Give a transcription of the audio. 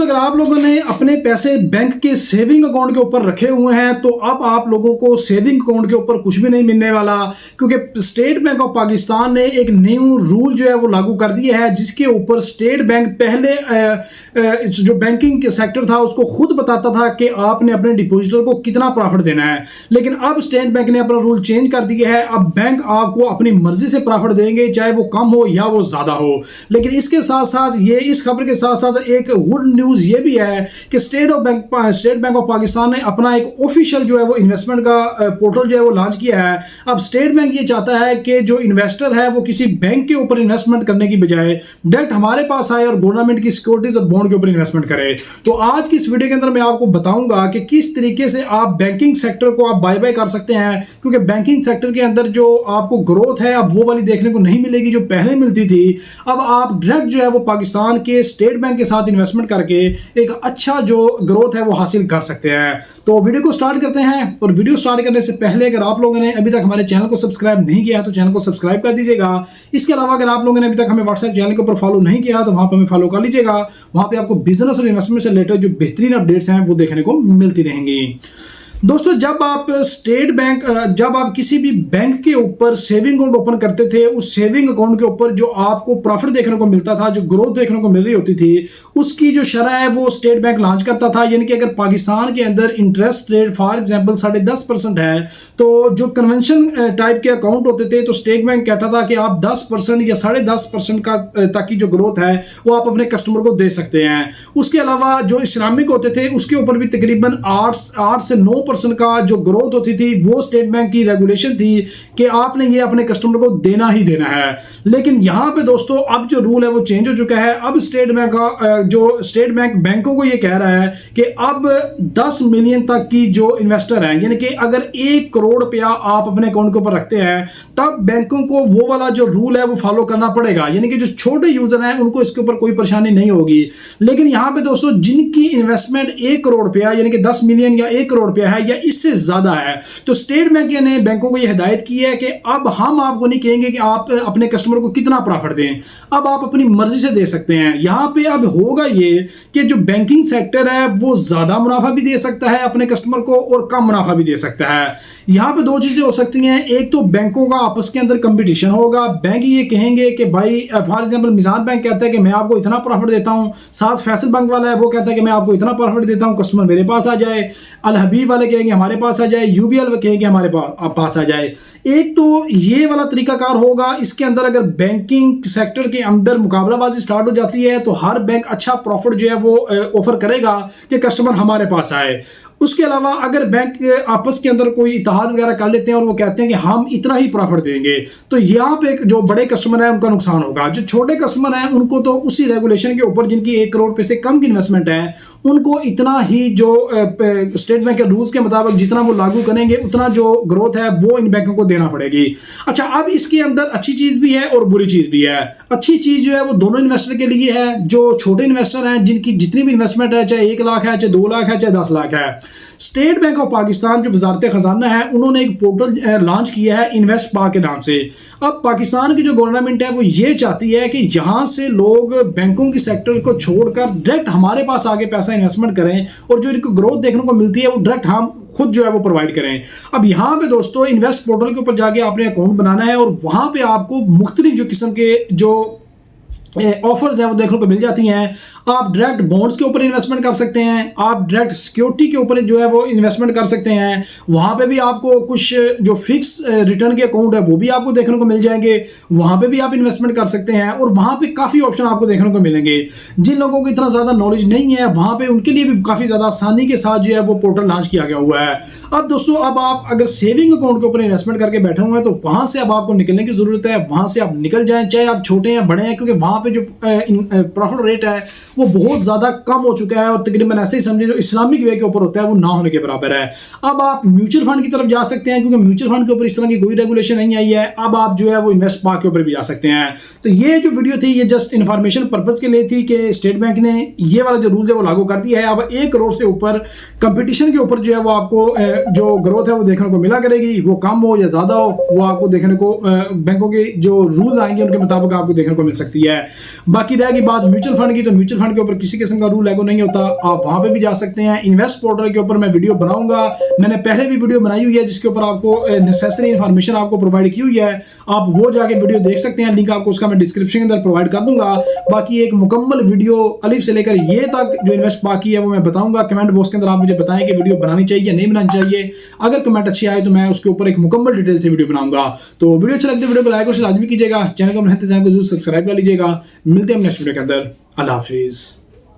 अगर आप लोगों ने अपने पैसे बैंक के सेविंग अकाउंट के ऊपर रखे हुए हैं तो अब आप लोगों को सेविंग अकाउंट के ऊपर कुछ भी नहीं मिलने वाला, क्योंकि स्टेट बैंक ऑफ पाकिस्तान ने एक न्यू रूल जो है वो लागू कर दिया है, जिसके ऊपर स्टेट बैंक पहले जो बैंकिंग के सेक्टर था उसको खुद बताता था कि आपने अपने डिपॉजिटर को कितना प्रॉफिट देना है, लेकिन अब स्टेट बैंक ने अपना रूल चेंज कर दिया है। अब बैंक आपको अपनी मर्जी से प्रॉफिट देंगे, चाहे वो कम हो या वो ज्यादा हो। लेकिन इसके साथ साथ इस खबर के साथ साथ एक गुड न्यूज ये भी है कि स्टेट बैंक ऑफ पाकिस्तान ने अपना एक ऑफिशियल जो है वो इन्वेस्टमेंट का पोर्टल जो है वो लॉन्च किया है। अब स्टेट बैंक ये चाहता है कि जो इन्वेस्टर है वो किसी बैंक के ऊपर इन्वेस्टमेंट करने की बजाय डायरेक्ट हमारे पास आए और गवर्नमेंट की सिक्योरिटीज और बॉन्ड के ऊपर इन्वेस्टमेंट करे। तो आज की इस वीडियो के अंदर मैं आपको बताऊंगा कि किस तरीके से आप बैंकिंग सेक्टर को आप बाय बाय कर सकते हैं, क्योंकि बैंकिंग सेक्टर के अंदर जो आपको ग्रोथ है अब वो वाली देखने को नहीं मिलेगी जो पहले मिलती थी। अब आप डायरेक्ट जो है वो पाकिस्तान के स्टेट बैंक के साथ इन्वेस्टमेंट करके एक अच्छा जो ग्रोथ है वो हासिल कर सकते हैं। तो वीडियो को स्टार्ट करते हैं। और वीडियो स्टार्ट करने से पहले अगर आप लोगों ने अभी तक हमारे चैनल को सब्सक्राइब नहीं किया तो चैनल को सब्सक्राइब कर दीजिएगा। इसके अलावा अगर आप लोगों ने अभी तक हमें व्हाट्सएप चैनल के ऊपर फॉलो नहीं किया तो वहां पर हमें फॉलो कर लीजिएगा। वहां पे आपको बिजनेस और इन्वेस्टमेंट से रिलेटेड जो बेहतरीन अपडेट्स हैं वो देखने को मिलती रहेंगी। दोस्तों, जब आप किसी भी बैंक के ऊपर सेविंग अकाउंट ओपन करते थे, उस सेविंग अकाउंट के ऊपर जो आपको प्रॉफिट देखने को मिलता था, जो ग्रोथ देखने को मिल रही होती थी, उसकी जो शरह है वो स्टेट बैंक लॉन्च करता था। यानी कि अगर पाकिस्तान के अंदर इंटरेस्ट रेट फॉर एग्जांपल 10.5% है, तो जो कन्वेंशन टाइप के अकाउंट होते थे तो स्टेट बैंक कहता था कि आप 10% या 10.5% का तक की जो ग्रोथ है वो आप अपने कस्टमर को दे सकते हैं। उसके अलावा जो इस्लामिक होते थे उसके ऊपर भी तकरीबन 8 से 9% का जो ग्रोथ होती थी, वो स्टेट बैंक की रेगुलेशन थी कि आपने ये अपने कस्टमर को देना ही देना है। लेकिन यहां पे दोस्तों अब जो रूल है वो चेंज हो चुका है। अब स्टेट बैंक बैंकों को ये कह रहा है कि अब 10 मिलियन तक की जो इन्वेस्टर है, यानी कि अगर 1 करोड़ रुपया आप अपने अकाउंट के ऊपर रखते हैं, तब बैंकों को वो वाला जो रूल है वो फॉलो करना पड़ेगा। यानी कि जो छोटे यूजर हैं उनको इसके ऊपर कोई परेशानी नहीं होगी। लेकिन यहां पे दोस्तों जिनकी इन्वेस्टमेंट 1 करोड़ रुपया यानी कि 10 मिलियन या 1 करोड़ रुपया है या इससे ज्यादा है, तो स्टेट बैंक ने बैंकों को यह हिदायत की है कि अब हम आपको नहीं कहेंगे कि आप अपने कस्टमर को कितना प्रॉफिट दें, अब आप अपनी मर्जी से दे सकते हैं। यहां पे अब होगा ये कि जो बैंकिंग सेक्टर है वो ज्यादा मुनाफा भी दे सकता है अपने कस्टमर को और कम मुनाफा भी दे सकता है। यहां पे 2 चीजें हो सकती हैं। एक तो बैंकों का आपस के अंदर कंपटीशन होगा। बैंक ये कहेंगे कि भाई फॉर एग्जांपल मिजान बैंक कहता है कि मैं आपको इतना प्रॉफिट देता हूं, साथ फैसल बैंक वाला है वो कहता है कि मैं आपको इतना प्रॉफिट देता हूं, कस्टमर मेरे पास आ जाए। अल हबीब वाले कहेंगे हमारे पास आ जाए, यूबीएल कहेंगे हमारे पास आ जाए। एक तो ये वाला तरीकाकार होगा। इसके अंदर अगर बैंकिंग सेक्टर के अंदर मुकाबलाबाजी स्टार्ट हो जाती है तो हर बैंक अच्छा प्रॉफिट जो है वो ऑफर करेगा कि कस्टमर हमारे पास आए। उसके अलावा अगर बैंक आपस के अंदर कोई इत्तेहाद वगैरह कर लेते हैं और वो कहते हैं कि हम इतना ही प्रॉफिट देंगे, तो यहाँ पे जो बड़े कस्टमर है उनका नुकसान होगा। जो छोटे कस्टमर हैं उनको तो उसी रेगुलेशन के ऊपर जिनकी 1 करोड़ रुपए से कम की इन्वेस्टमेंट है उनको इतना ही जो स्टेट बैंक के रूल्स के मुताबिक जितना वो लागू करेंगे उतना जो ग्रोथ है वो इन बैंकों को देना पड़ेगी। अच्छा, अब इसके अंदर अच्छी चीज भी है और बुरी चीज भी है। अच्छी चीज जो है वो दोनों इन्वेस्टर के लिए है। जो छोटे इन्वेस्टर हैं जिनकी जितनी भी इन्वेस्टमेंट है, चाहे 1 लाख है, चाहे 2 लाख है, चाहे 10 लाख है, स्टेट बैंक ऑफ पाकिस्तान जो वजारत खजाना है उन्होंने एक पोर्टल लॉन्च किया है इन्वेस्ट पा के नाम से। अब पाकिस्तान की जो गवर्नमेंट है वो ये चाहती है कि यहां से लोग बैंकों की सेक्टर को छोड़कर डायरेक्ट हमारे पास आगे पैसा इन्वेस्टमेंट करें और जो इनको ग्रोथ देखने को मिलती है वो डायरेक्ट हम खुद जो है वो प्रोवाइड करें। अब यहां पे दोस्तों इन्वेस्ट पोर्टल के ऊपर जाके आपने अकाउंट बनाना है और वहां पे आपको मुख्तलिफ जो किस्म के जो ऑफर्स है वो देखने को मिल जाती हैं। आप डायरेक्ट बॉन्ड्स के ऊपर इन्वेस्टमेंट कर सकते हैं, आप डायरेक्ट सिक्योरिटी के ऊपर जो है वो इन्वेस्टमेंट कर सकते हैं। वहां पे भी आपको कुछ जो फिक्स रिटर्न के अकाउंट है वो भी आपको देखने को मिल जाएंगे, वहां पे भी आप इन्वेस्टमेंट कर सकते हैं और वहां पे काफी ऑप्शन आपको देखने को मिलेंगे। जिन लोगों को इतना ज्यादा नॉलेज नहीं है वहां पे उनके लिए भी काफी ज्यादा आसानी के साथ जो है वो पोर्टल लॉन्च किया गया हुआ है। अब दोस्तों अब आप अगर सेविंग अकाउंट के ऊपर इन्वेस्टमेंट करके बैठे हुए हैं तो वहां से अब आपको निकलने की जरूरत है। वहां से आप निकल जाएं, चाहे आप छोटे या बड़े हैं, क्योंकि वहां पे जो प्रॉफिट रेट है वो बहुत ज्यादा कम हो चुका है और तकरीबन ऐसे ही समझिए जो इस्लामिक वे के ऊपर होता है वो ना होने के बराबर है। अब आप म्यूचुअल फंड की तरफ जा सकते हैं, क्योंकि म्यूचुअल फंड के ऊपर इस तरह की कोई रेगुलेशन नहीं आई है। अब आप जो है वो इन्वेस्ट पा के ऊपर भी जा सकते हैं। तो ये जो वीडियो थी ये जस्ट इन्फॉर्मेशन पर्पज के लिए थी कि स्टेट बैंक ने ये वाला जो रूल है वो लागू कर दिया है। अब 1 करोड़ से ऊपर कंपटीशन के ऊपर जो है वो आपको जो ग्रोथ है वो देखने को मिला करेगी, वो कम हो या ज्यादा हो वो आपको देखने को बैंकों के जो रूल्स आएंगे उनके मुताबिक आपको देखने को मिल सकती है। बाकी रहेगी बात म्यूचुअल फंड की, तो म्यूचुअल फंड के ऊपर किसी किस्म का रूल लागू नहीं होता, आप वहां पे भी जा सकते हैं। इन्वेस्ट पोर्टल के ऊपर मैं वीडियो बनाऊंगा, मैंने पहले भी वीडियो बनाई हुई है जिसके ऊपर आपको नेसेसरी इन्फॉर्मेशन आपको प्रोवाइड की हुई है, आप वो जाके वीडियो देख सकते हैं, लिंक आपको उसका मैं डिस्क्रिप्शन के अंदर प्रोवाइड कर दूंगा। बाकी एक मुकम्मल वीडियो अलिफ से लेकर ये तक जो इन्वेस्ट बाकी है वो मैं बताऊंगा। कमेंट बॉक्स के अंदर आप मुझे बताएं कि वीडियो बनानी चाहिए या नहीं बनानी चाहिए, अगर कमेंट अच्छी आए तो मैं उसके ऊपर एक मुकम्मल डिटेल से वीडियो बनाऊंगा। तो वीडियो अच्छा लगता है वीडियो को लाइक और लाजमी कीजिएगा, चैनल को जरूर सब्सक्राइब कर लीजिएगा। मिलते हैं नेक्स्ट वीडियो के अंदर, अल्लाह हाफिज।